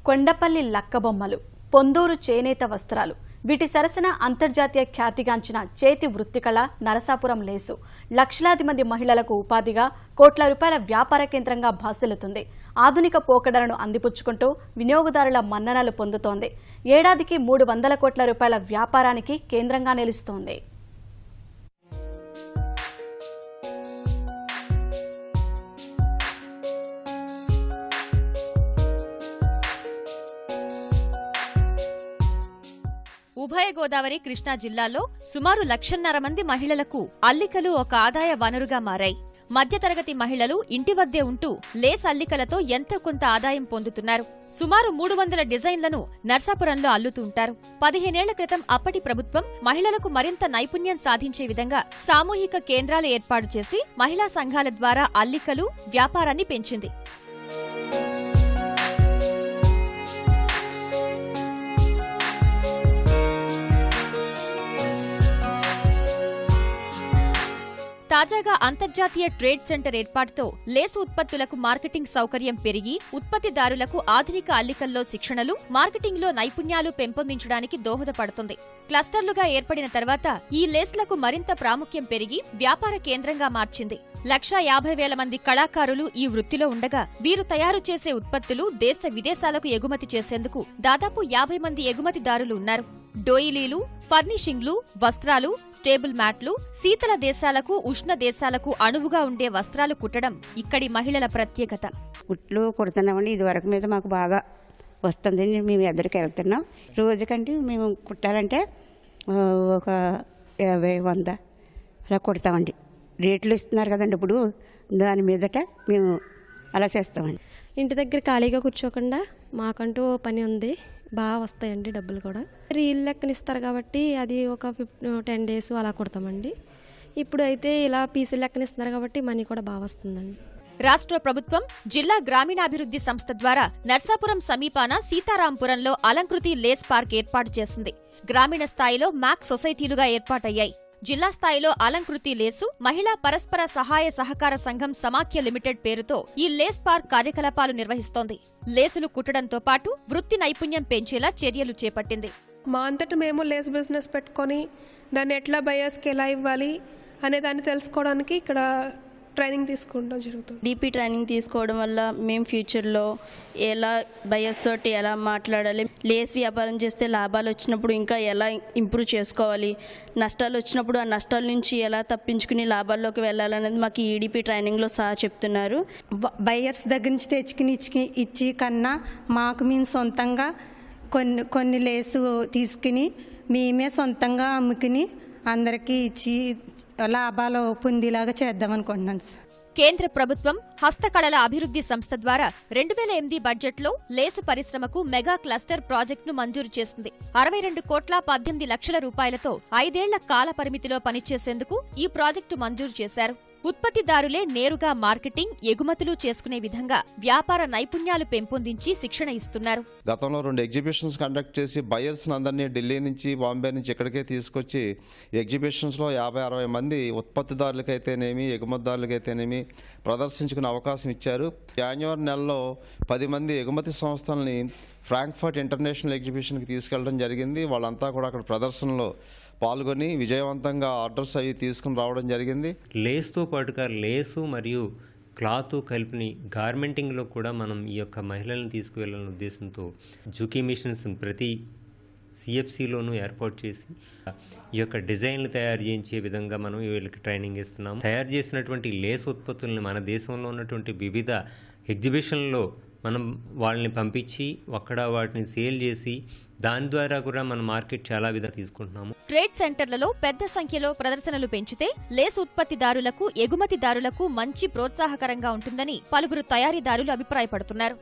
కొండపల్లి లక్కబొమ్మలు, పొందూరు చేనేత వస్త్రాలు, వీటి సరసన అంతర్జాతీయ ఖ్యాతిగాంచిన చేతి వృత్తికళ నరసాపురం లేసు లక్షలాది మంది మహిళలకు ఉపాధిగా కోట్ల రూపాయల వ్యాపార కేంద్రంగా భాసిల్లుతుంది. ఆధునిక పోకడలను అందిపుచ్చుకుంటూ వినియోగదారుల మన్ననలు పొందుతోంది. ఏడాదికి 300 కోట్ల రూపాయల వ్యాపారానికి కేంద్రంగా నిలుస్తోంది. ఉభయ గోదావరి కృష్ణా జిల్లాల్లో సుమారు 1,50,000 మంది మహిళలకు అల్లికలు ఒక ఆదాయ వనరుగా మారాయి. మధ్యతరగతి మహిళలు ఇంటి వద్దే ఉంటూ లేస్ అల్లికలతో ఎంతో కొంత ఆదాయం పొందుతున్నారు. సుమారు 300 డిజైన్లను నర్సాపురంలో అల్లుతుంటారు. 15 ఏళ్ల క్రితం అప్పటి ప్రభుత్వం మహిళలకు మరింత నైపుణ్యం సాధించే విధంగా సామూహిక కేంద్రాలు ఏర్పాటు చేసి మహిళా సంఘాల ద్వారా అల్లికలు వ్యాపారాన్ని పెంచింది. తాజాగా అంతర్జాతీయ ట్రేడ్ సెంటర్ ఏర్పాటుతో లేసు ఉత్పత్తులకు మార్కెటింగ్ సౌకర్యం పెరిగి ఉత్పత్తిదారులకు ఆధునిక అల్లికల్లో శిక్షణలు, మార్కెటింగ్లో నైపుణ్యాలు పెంపొందించడానికి దోహదపడుతుంది. క్లస్టర్లుగా ఏర్పడిన తర్వాత ఈ లేస్లకు మరింత ప్రాముఖ్యం పెరిగి వ్యాపార కేంద్రంగా మార్చింది. 1,50,000 మంది కళాకారులు ఈ వృత్తిలో ఉండగా వీరు తయారు చేసే ఉత్పత్తులు దేశ విదేశాలకు ఎగుమతి చేసేందుకు దాదాపు 50 మంది ఎగుమతిదారులు ఉన్నారు. డోయిలీలు, ఫర్నిషింగ్లు, వస్త్రాలు, టేబుల్ మ్యాట్లు, శీతల దేశాలకు, ఉష్ణ దేశాలకు అణువుగా ఉండే వస్త్రాలు కుట్టడం ఇక్కడి మహిళల ప్రత్యేకత. కుట్లు కుడుతున్నామండి. ఇది వరకు మీద మాకు బాగా వస్తుంది. మేము ఎద్దరికి వెళ్తున్నాం. రోజుకంటే మేము కుట్టాలంటే ఒక 50-100 అలా కుడతామండి. రేట్లు ఇస్తున్నారు కదండి ఇప్పుడు, దాని మీదట మేము అలా చేస్తామండి. ఇంటి దగ్గర ఖాళీగా కూర్చోకుండా మాకంటూ పని ఉంది, బాగా వస్తాయండి డబ్బులు కూడా. రీల్ లెక్కన ఇస్తారు కాబట్టి అది ఒక 10 డేస్ అలా కుడతామండి. ఇప్పుడు అయితే ఇలా పీసులు లెక్కన ఇస్తున్నారు కాబట్టి మనీ కూడా బాగా వస్తుందండి. రాష్ట్ర ప్రభుత్వం జిల్లా గ్రామీణాభివృద్ధి సంస్థ ద్వారా నర్సాపురం సమీపాన సీతారాంపురంలో అలంకృతి లేస్ పార్క్ ఏర్పాటు చేసింది. గ్రామీణ స్థాయిలో మ్యాక్ సొసైటీలుగా ఏర్పాటయ్యాయి. జిల్లా స్థాయిలో అలంకృతి లేసు మహిళా పరస్పర సహాయ సహకార సంఘం సమాఖ్య లిమిటెడ్ పేరుతో ఈ లేస్ పార్క్ కార్యకలాపాలు నిర్వహిస్తోంది. లేసులు కుట్టడంతో పాటు వృత్తి నైపుణ్యం పెంచేలా చర్యలు చేపట్టింది. మా అంతటా మేము లేస్ బిజినెస్ పెట్టుకొని దాన్ని ఎట్లా బయర్స్కి ఎలా ఇవ్వాలి అనే దాన్ని తెలుసుకోవడానికి ఇక్కడ ట్రైనింగ్ తీసుకుంటాం జరుగుతుంది. డీపీ ట్రైనింగ్ తీసుకోవడం వల్ల మేము ఫ్యూచర్లో ఎలా బయర్స్ తోటి ఎలా మాట్లాడాలి, లేస్ వ్యాపారం చేస్తే లాభాలు వచ్చినప్పుడు ఇంకా ఎలా ఇంప్రూవ్ చేసుకోవాలి, నష్టాలు వచ్చినప్పుడు ఆ నష్టాల నుంచి ఎలా తప్పించుకుని లాభాల్లోకి వెళ్ళాలనేది మాకు ఈ ఈడీపీ ట్రైనింగ్లో సహా చెప్తున్నారు. బయర్స్ దగ్గర నుంచి తెచ్చుకుని ఇచ్చి కన్నా మాకు మేము సొంతంగా కొన్ని లేసు తీసుకుని మేమే సొంతంగా అమ్ముకుని అందరికీ ఇచ్చి లాభాలు పొందేలాగా చేద్దామనుకుంటున్నాను సార్. కేంద్ర ప్రభుత్వం హస్తకళల అభివృద్ధి సంస్థ ద్వారా 2008 బడ్జెట్లో లేసు పరిశ్రమకు మెగా క్లస్టర్ ప్రాజెక్టును మంజూరు చేసింది. 62,18,00,000 రూపాయలతో 5 ఏళ్ల కాల పరిమితిలో పనిచేసేందుకు ఈ ప్రాజెక్టు మంజూరు చేశారు. ఉత్పత్తిదారులే నేరుగా మార్కెటింగ్, ఎగుమతులు చేసుకునే విధంగా వ్యాపార నైపుణ్యాలు పెంపొందించి శిక్షణ ఇస్తున్నారు. గతంలో 2 ఎగ్జిబిషన్స్ కండక్ట్ చేసి బయర్స్ అందరినీ ఢిల్లీ నుంచి, బాంబే నుంచి ఇక్కడికే తీసుకొచ్చి ఎగ్జిబిషన్స్లో 50-60 మంది ఉత్పత్తిదారులకైతేనేమి, ఎగుమతిదారులకైతేనేమి ప్రదర్శించుకునే అవకాశం ఇచ్చారు. జనవరి నెలలో 10 మంది ఎగుమతి సంస్థల్ని ఫ్రాంక్ఫర్ట్ ఇంటర్నేషనల్ ఎగ్జిబిషన్కి తీసుకెళ్లడం జరిగింది. వాళ్ళంతా కూడా అక్కడ ప్రదర్శనలో పాల్గొని విజయవంతంగా ఆర్డర్స్ అవి తీసుకుని రావడం జరిగింది. లేస్తో పాటుగా లేసు మరియు క్లాత్ కలిపిని గార్మెంటింగ్లో కూడా మనం ఈ యొక్క మహిళలను తీసుకువెళ్ళాలనే ఉద్దేశంతో జుకీ మిషన్స్ ప్రతి సిఎఫ్సిలోనూ ఏర్పాటు చేసి ఈ యొక్క డిజైన్లు తయారు చేయించే విధంగా మనం వీళ్ళకి ట్రైనింగ్ ఇస్తున్నాం. తయారు చేసినటువంటి లేస్ ఉత్పత్తుల్ని మన దేశంలో ఉన్నటువంటి వివిధ ఎగ్జిబిషన్లో మనం వాళ్ళని పంపించి అక్కడ వాటిని సేల్ చేసి దాని ద్వారా కూడా మన మార్కెట్ చాలా విధాలు తీసుకుంటున్నాము. ట్రేడ్ సెంటర్లలో పెద్ద సంఖ్యలో ప్రదర్శనలు పెంచితే లేస్ ఉత్పత్తిదారులకు, ఎగుమతిదారులకు మంచి ప్రోత్సాహకరంగా ఉంటుందని పలువురు తయారీదారులు అభిప్రాయపడుతున్నారు.